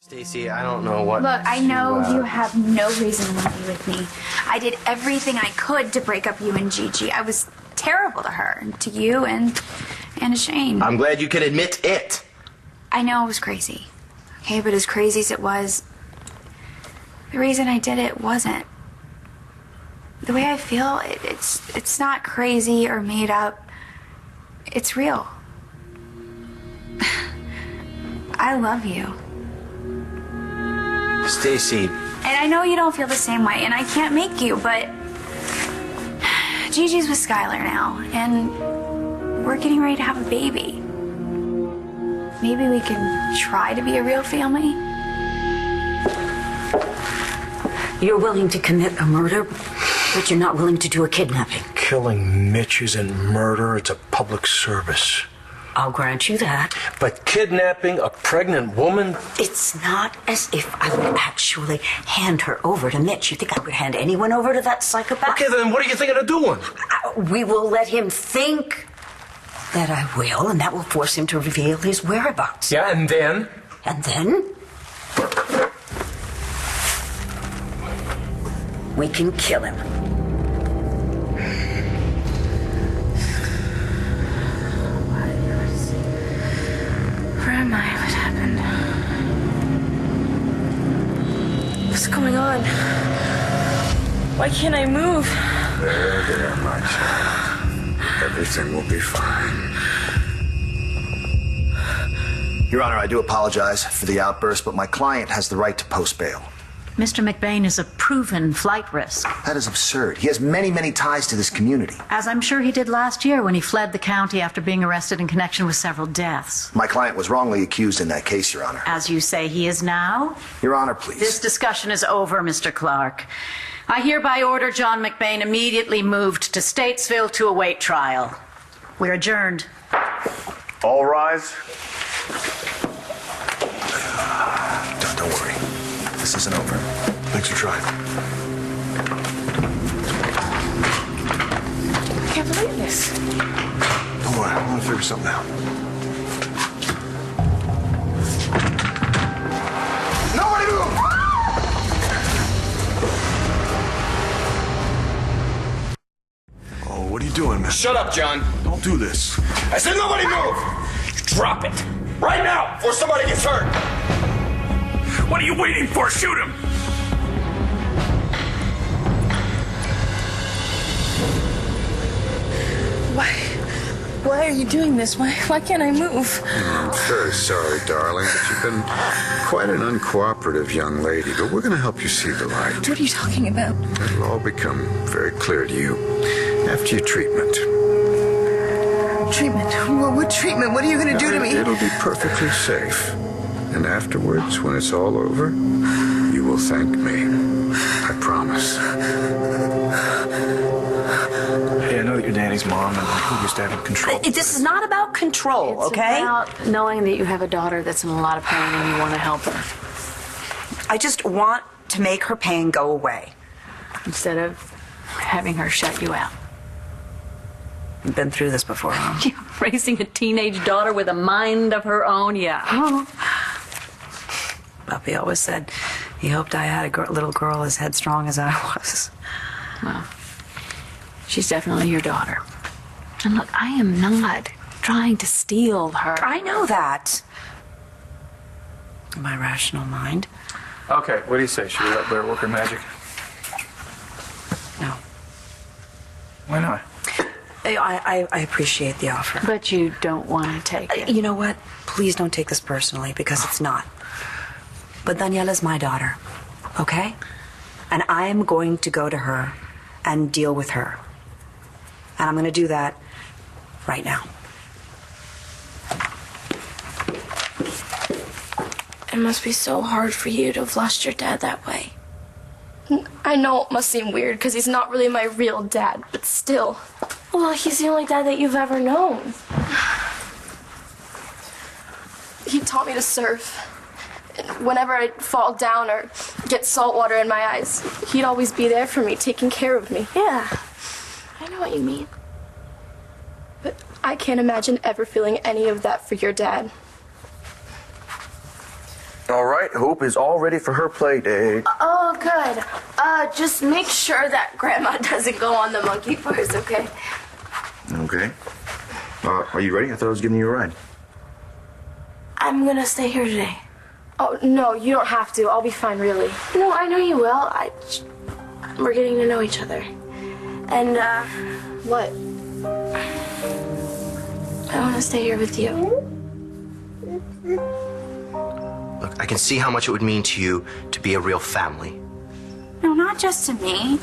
Stacy, I don't know what. Look, I know you have no reason to be with me. I did everything I could to break up you and Gigi. I was terrible to her, and to you, and to Shane. I'm glad you can admit it. I know it was crazy. Okay, but as crazy as it was, the reason I did it wasn't. The way I feel, it's not crazy or made up. It's real. I love you. Stacy. And I know you don't feel the same way, and I can't make you, but Gigi's with Skylar now, and we're getting ready to have a baby. Maybe we can try to be a real family. You're willing to commit a murder, but you're not willing to do a kidnapping. Killing Mitch isn't murder, it's a public service. I'll grant you that. But kidnapping a pregnant woman? It's not as if I would actually hand her over to Mitch. You think I would hand anyone over to that psychopath? Okay, then what are you thinking of doing? We will let him think that I will, and that will force him to reveal his whereabouts. Yeah, and then? And then? We can kill him. Where am I? What happened? What's going on? Why can't I move? There, my child. Everything will be fine. Your Honor, I do apologize for the outburst, but my client has the right to post bail. Mr. McBain is a proven flight risk. That is absurd. He has many, many ties to this community. As I'm sure he did last year when he fled the county after being arrested in connection with several deaths. My client was wrongly accused in that case, Your Honor. As you say he is now? Your Honor, please. This discussion is over, Mr. Clark. I hereby order John McBain immediately moved to Statesville to await trial. We're adjourned. All rise. Don't worry. This isn't over. Thanks for trying. I can't believe this. Don't worry, I'm gonna figure something out. Nobody move! Oh, what are you doing, man? Shut up, John. Don't do this. I said nobody move! Drop it. Right now, before somebody gets hurt. What are you waiting for? Shoot him! Why are you doing this? Why can't I move? I'm very sorry, darling, but you've been quite an uncooperative young lady, but we're going to help you see the light. What are you talking about? It'll all become very clear to you after your treatment. Treatment? What treatment? What are you going to do to me? It'll be perfectly safe. And afterwards, when it's all over, you will thank me. I promise. Hey, I know that you're Danny's mom and who used to have control. This is not about control, okay? It's about knowing that you have a daughter that's in a lot of pain and you want to help her. I just want to make her pain go away. Instead of having her shut you out. You've been through this before, huh? Raising a teenage daughter with a mind of her own, yeah. Oh. Puppy always said he hoped I had a little girl as headstrong as I was. Well, she's definitely your daughter. And look, I am not trying to steal her. I know that. My rational mind. Okay, what do you say? Should we let Blair work her magic? No. Why not? I appreciate the offer. But you don't want to take it. You know what? Please don't take this personally, because it's not. But Daniela's my daughter, okay? And I'm going to go to her and deal with her. And I'm going to do that right now. It must be so hard for you to have lost your dad that way. I know it must seem weird because he's not really my real dad, but still. Well, he's the only dad that you've ever known. He taught me to surf. And whenever I'd fall down or get salt water in my eyes, he'd always be there for me, taking care of me. Yeah, I know what you mean. But I can't imagine ever feeling any of that for your dad. All right, Hope is all ready for her play date. Oh, good. Just make sure that Grandma doesn't go on the monkey bars, okay? Okay. Are you ready? I thought I was giving you a ride. I'm gonna stay here today. Oh, no, you don't have to. I'll be fine, really. No, I know you will. We're getting to know each other. And, what? I want to stay here with you. Look, I can see how much it would mean to you to be a real family. No, not just to me.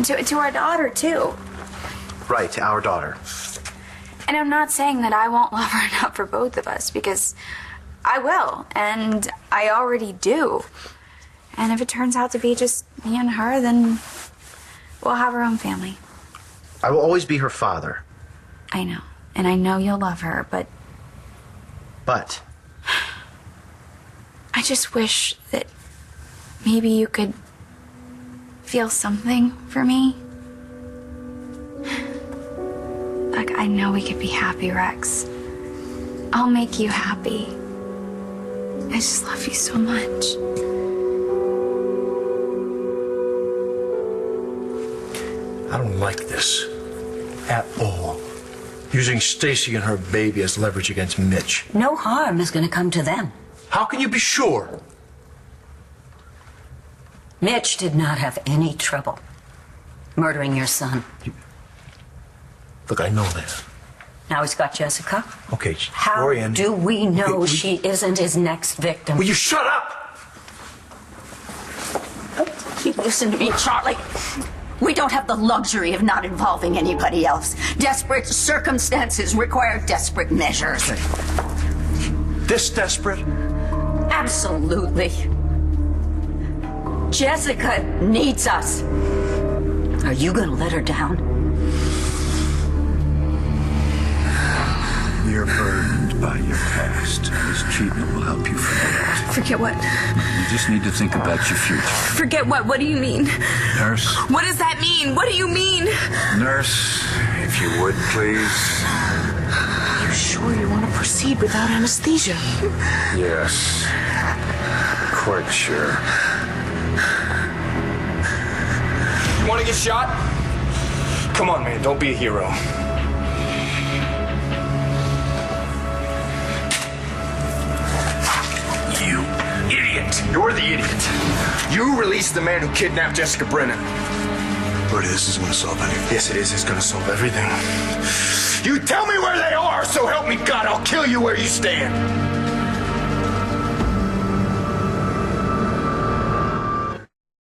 To our daughter, too. Right, to our daughter. And I'm not saying that I won't love her enough for both of us, because I will, and I already do. And if it turns out to be just me and her, then we'll have our own family. I will always be her father. I know. And I know you'll love her, but... But? I just wish that maybe you could feel something for me. Like, I know we could be happy, Rex. I'll make you happy. I just love you so much. I don't like this at all. Using Stacy and her baby as leverage against Mitch. No harm is going to come to them. How can you be sure? Mitch did not have any trouble murdering your son. Look, I know that. Now he's got Jessica. Okay, How Orion, do we know she isn't his next victim? Will you shut up? You listen to me, Charlie. We don't have the luxury of not involving anybody else. Desperate circumstances require desperate measures. This desperate? Absolutely. Jessica needs us. Are you gonna let her down? You're burdened by your past. This treatment will help you forget. Forget what? You just need to think about your future. Forget what? What do you mean? Nurse? What does that mean? What do you mean? Nurse, if you would, please. You sure you want to proceed without anesthesia? Yes. Quite sure. You want to get shot? Come on, man. Don't be a hero. You idiot. You're the idiot. You released the man who kidnapped Jessica Brennan. But this isn't going to solve anything. Yes, it is. It's going to solve everything. You tell me where they are, so help me God, I'll kill you where you stand.